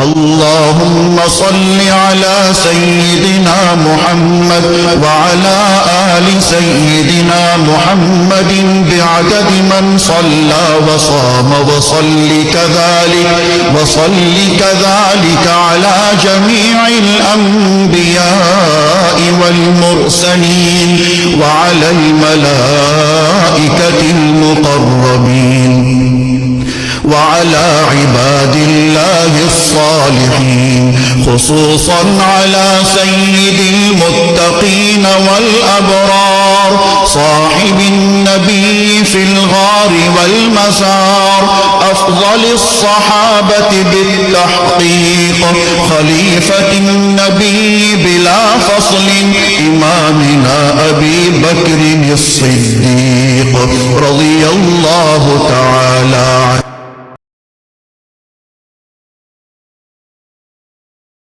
اللهم صل على سيدنا محمد وعلى آل سيدنا محمد بعدد من صلى وصام وصل كذلك على جميع الأنبياء والمرسلين وعلى الملائكة المقربين وعلى عباد الله الصالحين خصوصا على سيد المتقين والأبرار صاحب النبي في الغار والمزار أفضل الصحابة بالتحقيق خليفة النبي بلا فصل إمامنا أبي بكر الصديق رضي الله تعالى عنه